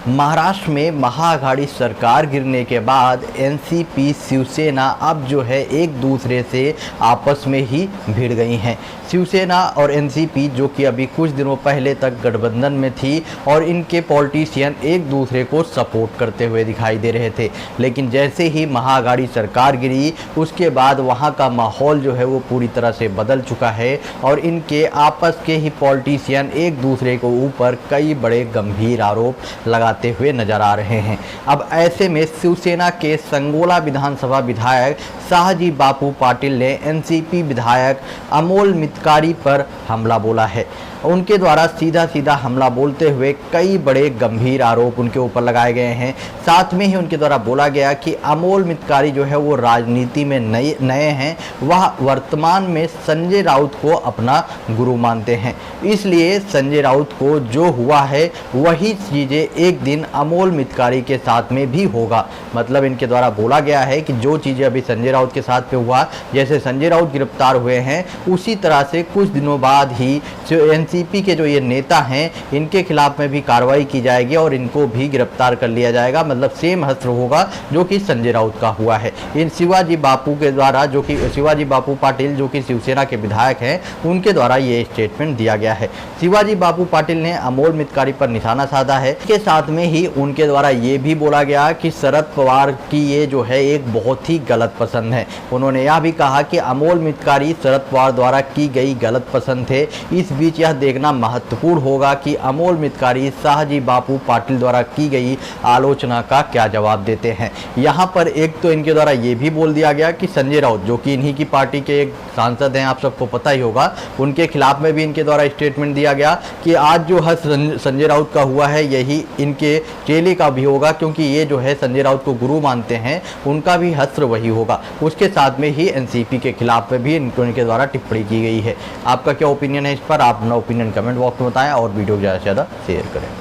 महाराष्ट्र में महाआघाड़ी सरकार गिरने के बाद एनसीपी शिवसेना अब जो है एक दूसरे से आपस में ही भिड़ गई हैं। शिवसेना और एनसीपी जो कि अभी कुछ दिनों पहले तक गठबंधन में थी और इनके पॉलिटिशियन एक दूसरे को सपोर्ट करते हुए दिखाई दे रहे थे, लेकिन जैसे ही महाआघाड़ी सरकार गिरी उसके बाद वहां का माहौल जो है वो पूरी तरह से बदल चुका है और इनके आपस के ही पॉलिटिशियन एक दूसरे को ऊपर कई बड़े गंभीर आरोप लगाते हुए नजर आ रहे हैं। अब ऐसे में शिवसेना के संगोला विधानसभा विधायक शाहजी बापू पाटिल ने एनसीपी विधायक अमोल मितकारी पर हमला बोला है। उनके द्वारा सीधा हमला बोलते हुए कई बड़े गंभीर आरोप उनके ऊपर लगाए गए हैं। साथ में ही उनके द्वारा बोला गया कि अमोल मितकारी जो है वो राजनीति में नए हैं, वह वर्तमान में संजय राउत को अपना गुरु मानते हैं, इसलिए संजय राउत को जो हुआ है वही चीज़ें एक दिन अमोल मितकारी के साथ में भी होगा। मतलब इनके द्वारा बोला गया है कि जो चीज़ें अभी संजय राउत के साथ पे हुआ, जैसे संजय राउत गिरफ्तार हुए हैं उसी तरह से कुछ दिनों बाद ही एनसीपी के जो ये नेता हैं इनके खिलाफ में भी कार्रवाई की जाएगी और इनको भी गिरफ्तार कर लिया जाएगा। मतलब सेम हस्त्र होगा जो कि संजय राउत का हुआ है। इन शिवाजी बापू के द्वारा, जो कि शिवाजी बापू पाटिल जो कि शिवसेना के विधायक हैं, उनके द्वारा ये स्टेटमेंट दिया गया है। शिवाजी बापू पाटिल ने अमोल मितकारी पर निशाना साधा है। इसके साथ में ही उनके द्वारा ये भी बोला गया कि शरद पवार की ये जो है एक बहुत ही गलत पसंद है। उन्होंने यह भी कहा कि अमोल मितकारी शरद पवार द्वारा की गई गलत पसंद थे। इस बीच यह देखना महत्वपूर्ण होगा कि अमोल मितकारी शाहजी बापू पाटिल द्वारा की गई आलोचना का क्या जवाब देते हैं। यहाँ पर एक तो इनके द्वारा ये भी बोल दिया गया कि संजय राउत जो कि इन्हीं की पार्टी के एक सांसद हैं, आप सबको पता ही होगा, उनके खिलाफ में भी इनके द्वारा स्टेटमेंट दिया गया कि आज जो हस्त्र संजय राउत का हुआ है यही इनके चेले का भी होगा, क्योंकि ये जो है संजय राउत को गुरु मानते हैं, उनका भी हस्त्र वही होगा। उसके साथ में ही एनसीपी के खिलाफ में भी इनके द्वारा टिप्पणी की गई है। आपका क्या ओपिनियन है इस पर? आप अपना ओपिनियन कमेंट बॉक्स में बताएं और वीडियो को ज़्यादा से ज़्यादा शेयर करें।